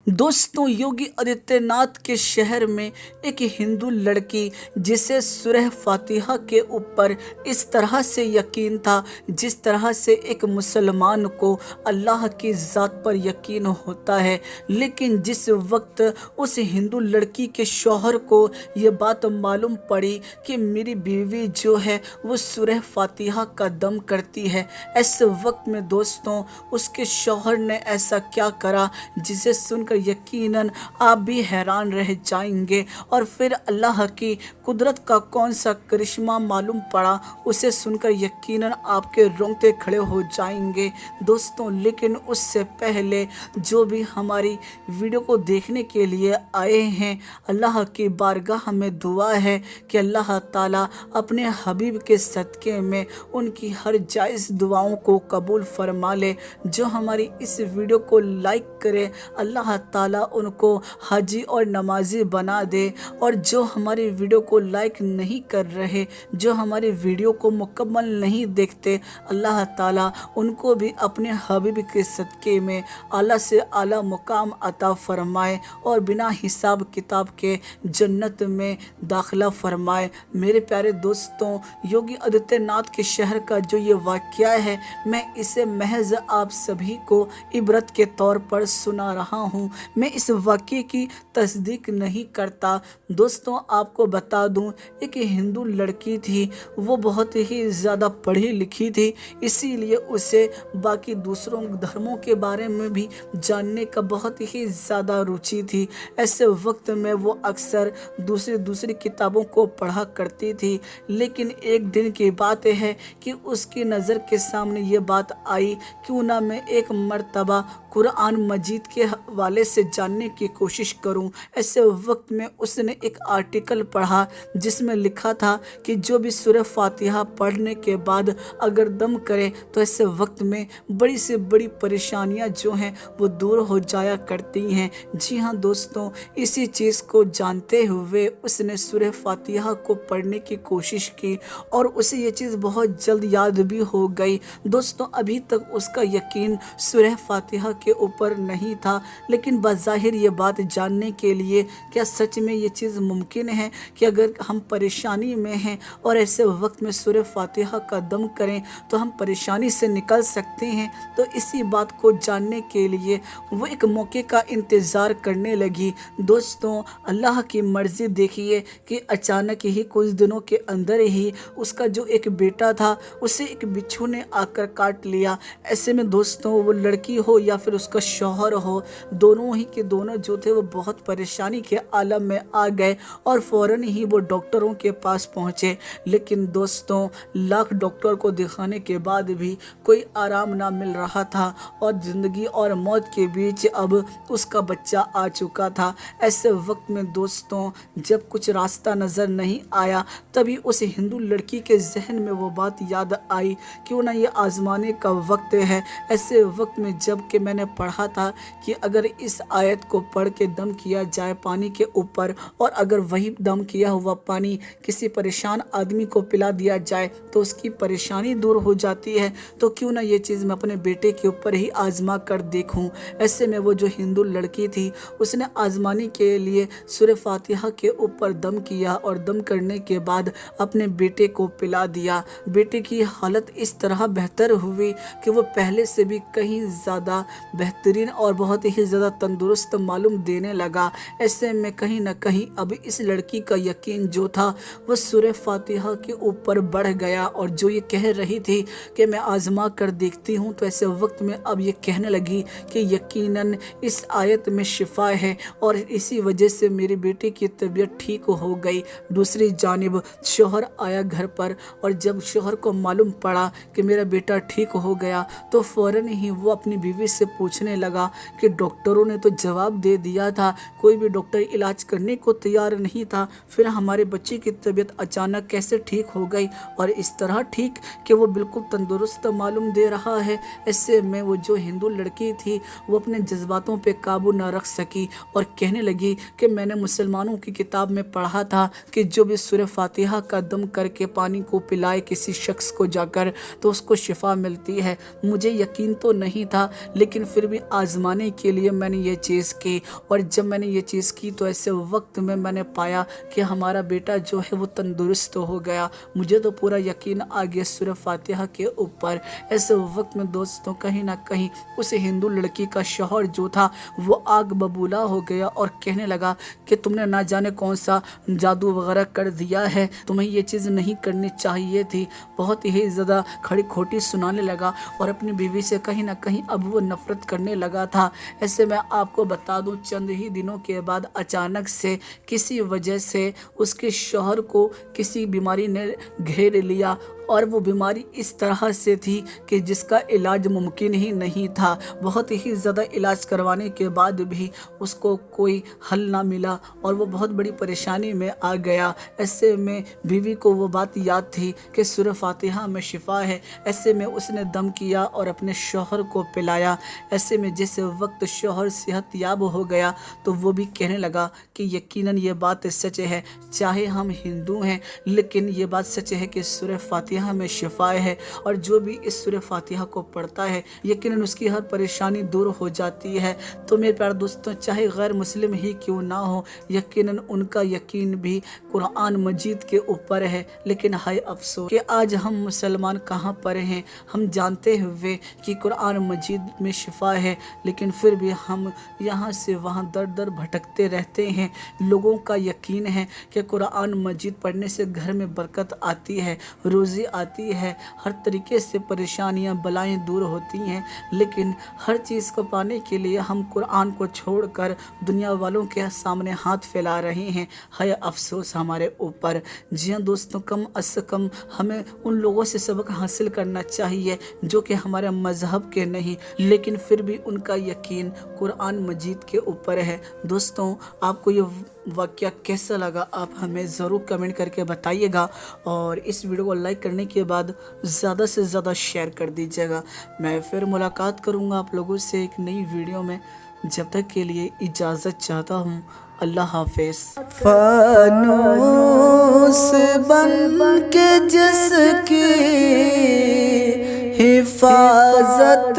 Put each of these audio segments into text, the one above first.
दोस्तों, योगी आदित्यनाथ के शहर में एक हिंदू लड़की जिसे सूरह फातिहा के ऊपर इस तरह से यकीन था जिस तरह से एक मुसलमान को अल्लाह की ज़ात पर यकीन होता है। लेकिन जिस वक्त उस हिंदू लड़की के शौहर को ये बात मालूम पड़ी कि मेरी बीवी जो है वो सूरह फातिहा का दम करती है, ऐसे वक्त में दोस्तों उसके शौहर ने ऐसा क्या करा जिसे सुनकर यकीनन आप भी हैरान रह जाएंगे। और फिर अल्लाह की कुदरत का कौन सा करिश्मा मालूम पड़ा उसे सुनकर यकीनन आपके रोंगटे खड़े हो जाएंगे दोस्तों। लेकिन उससे पहले जो भी हमारी वीडियो को देखने के लिए आए हैं, अल्लाह की बारगाह में दुआ है कि अल्लाह ताला अपने हबीब के सदक़े में उनकी हर जायज़ दुआओं को कबूल फरमा ले। जो हमारी इस वीडियो को लाइक करे अल्लाह ताला उनको हाजी और नमाजी बना दे, और जो हमारी वीडियो को लाइक नहीं कर रहे, जो हमारी वीडियो को मुकम्मल नहीं देखते, अल्लाह ताला उनको भी अपने हबीब के सदक़े में आला से आला मुकाम अता फरमाए और बिना हिसाब किताब के जन्नत में दाखिला फरमाए। मेरे प्यारे दोस्तों, योगी आदित्यनाथ के शहर का जो ये वाक़या है, मैं इसे महज आप सभी को इबरत के तौर पर सुना रहा हूँ। मैं इस वाक़ये की तस्दीक नहीं करता। दोस्तों, आपको बता दूं, एक हिंदू लड़की थी, वो बहुत ही ज़्यादा पढ़ी लिखी थी, इसीलिए उसे बाकी दूसरों धर्मों के बारे में भी जानने का बहुत ही ज़्यादा रुचि थी। ऐसे वक्त में वो अक्सर दूसरी किताबों को पढ़ा करती थी। लेकिन एक दिन की बात है कि उसकी नज़र के सामने ये बात आई, क्यों ना मैं एक मर्तबा कुरान मजीद के हवाले से जानने की कोशिश करूं। ऐसे वक्त में उसने एक आर्टिकल पढ़ा जिसमें लिखा था कि जो भी सूरह फातिहा पढ़ने के बाद अगर दम करे तो ऐसे वक्त में बड़ी से बड़ी परेशानियां जो हैं वो दूर हो जाया करती हैं। जी हाँ दोस्तों, इसी चीज़ को जानते हुए उसने सूरह फातिहा को पढ़ने की कोशिश की और उसे ये चीज़ बहुत जल्द याद भी हो गई। दोस्तों, अभी तक उसका यकीन सूरह फातिहा के ऊपर नहीं था, लेकिन बज़ाहिर ये बात जानने के लिए क्या सच में ये चीज़ मुमकिन है कि अगर हम परेशानी में हैं और ऐसे वक्त में सूरह फातिहा का दम करें तो हम परेशानी से निकल सकते हैं। तो इसी बात को जानने के लिए वो एक मौके का इंतज़ार करने लगी। दोस्तों, अल्लाह की मर्ज़ी देखिए कि अचानक ही कुछ दिनों के अंदर ही उसका जो एक बेटा था उसे एक बिच्छू ने आकर काट लिया। ऐसे में दोस्तों, वो लड़की हो या फिर उसका शौहर हो, दोनों ही के दोनों जो थे वो बहुत परेशानी के आलम में आ गए और फ़ौरन ही वो डॉक्टरों के पास पहुँचे। लेकिन दोस्तों, लाख डॉक्टर को दिखाने के बाद भी कोई आराम ना मिल रहा था और ज़िंदगी और मौत के बीच अब उसका बच्चा आ चुका था। ऐसे वक्त में दोस्तों, जब कुछ रास्ता नज़र नहीं आया, तभी उस हिंदू लड़की के जहन में वो बात याद आई, क्यों ना ये आजमाने का वक्त है। ऐसे वक्त में जब कि मैंने पढ़ा था कि अगर इस आयत को पढ़ के दम किया जाए पानी के ऊपर, और अगर वही दम किया हुआ पानी किसी परेशान आदमी को पिला दिया जाए तो उसकी परेशानी दूर हो जाती है, तो क्यों ना ये चीज़ मैं अपने बेटे के ऊपर ही आजमा कर देखूं। ऐसे में वो जो हिंदू लड़की थी उसने आजमाने के लिए सूरह फातिहा के ऊपर दम किया और दम करने के बाद अपने बेटे को पिला दिया। बेटे की हालत इस तरह बेहतर हुई कि वो पहले से भी कहीं ज़्यादा बेहतरीन और बहुत ही ज़्यादा तंदुरुस्त मालूम देने लगा। ऐसे में कहीं ना कहीं अब इस लड़की का यकीन जो था वो सूरह फातिहा के ऊपर बढ़ गया, और जो ये कह रही थी कि मैं आजमा कर देखती हूँ, तो ऐसे वक्त में अब ये कहने लगी कि यकीनन इस आयत में शिफा है और इसी वजह से मेरे बेटे की तबीयत ठीक हो गई। दूसरी जानिब शौहर आया घर पर, और जब शौहर को मालूम पड़ा कि मेरा बेटा ठीक हो गया तो फ़ौरन ही वो अपनी बीवी से पूछने लगा कि डॉक्टरों ने तो जवाब दे दिया था, कोई भी डॉक्टर इलाज करने को तैयार नहीं था, फिर हमारे बच्चे की तबीयत अचानक कैसे ठीक हो गई, और इस तरह ठीक कि वो बिल्कुल तंदुरुस्त मालूम दे रहा है। ऐसे में वो जो हिंदू लड़की थी वो अपने जज्बातों पे काबू ना रख सकी और कहने लगी कि मैंने मुसलमानों की किताब में पढ़ा था कि जो भी सूरह फातिहा का दम करके पानी को पिलाए किसी शख्स को जाकर तो उसको शिफा मिलती है। मुझे यकीन तो नहीं था, लेकिन پھر بھی آزمانے کے لیے میں نے یہ چیز کی، اور جب میں نے یہ چیز کی تو ایسے وقت میں نے پایا کہ ہمارا بیٹا جو ہے وہ تندرست ہو گیا۔ مجھے تو پورا یقین آ گیا سورہ فاتحہ کے اوپر۔ ایسے وقت میں دوستوں کہیں نہ کہیں اس ہندو لڑکی کا شوہر جو تھا وہ آگ ببولا ہو گیا اور کہنے لگا کہ تم نے نہ جانے کون سا جادو وغیرہ کر دیا ہے، تمہیں یہ چیز نہیں کرنی چاہیے تھی۔ بہت ہی زیادہ کھڑی کھوٹی سنانے لگا اور اپنی بیوی سے کہیں نہ کہیں اب وہ نفرت کرنے لگا تھا۔ ایسے میں آپ کو بتا دوں چند ہی دنوں کے بعد اچانک سے کسی وجہ سے اس کے شوہر کو کسی بیماری نے گھیر لیا، اور وہ بیماری اس طرح سے تھی کہ جس کا علاج ممکن ہی نہیں تھا۔ بہت ہی زیادہ علاج کروانے کے بعد بھی اس کو کوئی حل نہ ملا اور وہ بہت بڑی پریشانی میں آ گیا۔ ایسے میں بیوی کو وہ بات یاد تھی کہ سورہ فاتحہ میں شفا ہے۔ ایسے میں اس نے دم کیا اور اپنے شوہر کو پلایا۔ ایسے میں جس وقت شوہر صحت یاب ہو گیا تو وہ بھی کہنے لگا کہ یقیناً یہ بات سچ ہے، چاہے ہم ہندو ہیں لیکن یہ بات سچ ہے کہ سورہ فاتحہ میں شفا ہے، اور جو بھی اس سورہ فاتحہ کو پڑھتا ہے یقیناً اس کی ہر پریشانی دور ہو جاتی ہے۔ تو میرے پیارے دوستوں، چاہے غیر مسلم ہی کیوں نہ ہو، یقیناً ان کا یقین بھی قرآن مجید کے اوپر ہے، لیکن ہائے افسوس کہ آج ہم مسلمان کہاں پر ہیں۔ ہم جانتے ہوئے کہ قرآن مجید میں شفا ہے لیکن پھر بھی ہم یہاں سے وہاں در در بھٹکتے رہتے ہیں۔ لوگوں کا یقین ہے کہ قرآن مجید پڑھنے سے گھر میں برکت آتی ہے، روزی آتی ہے، ہر طریقے سے پریشانیاں بلائیں دور ہوتی ہیں، لیکن ہر چیز کو پانے کے لیے ہم قرآن کو چھوڑ کر دنیا والوں کے سامنے ہاتھ پھیلا رہے ہیں۔ ہے افسوس ہمارے اوپر۔ جی ہاں دوستوں، کم از کم ہمیں ان لوگوں سے سبق حاصل کرنا چاہیے جو کہ ہمارے مذہب کے نہیں لیکن پھر بھی ان کا یقین قرآن مجید کے اوپر ہے۔ دوستوں، آپ کو یہ واقعہ کیسا لگا آپ ہمیں ضرور کمنٹ کر کے بتائیے گا، اور اس ویڈیو کو لائک کرنے کے بعد زیادہ سے زیادہ شیئر کر دیجیے گا۔ میں پھر ملاقات کروں گا آپ لوگوں سے ایک نئی ویڈیو میں، جب تک کے لیے اجازت چاہتا ہوں۔ اللہ حافظ۔ فانوس بن کے جس کی حفاظت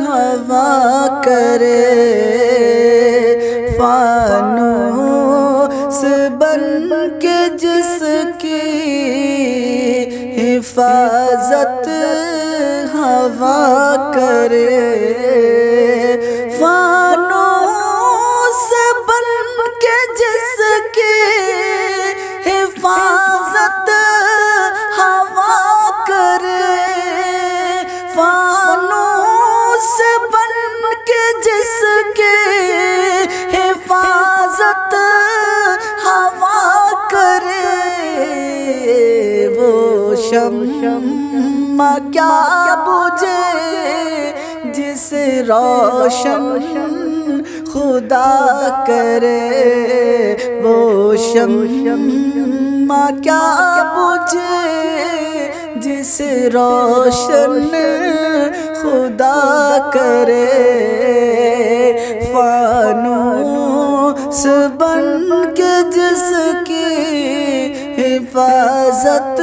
ہوا کرے، فانوس بن کے جس کی حفاظت ہوا کرے، فانوس بن کے جس کی حفاظت ہوا کرے، فانوس بن کے جس کی حفاظت ہوا کرے، وہ شمع کیا بجھے جسے روشن خدا کرے، وہ شمع کیا بجھے جسے روشن خدا کرے، فانوس بن کے جس کی حفاظت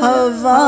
ہوا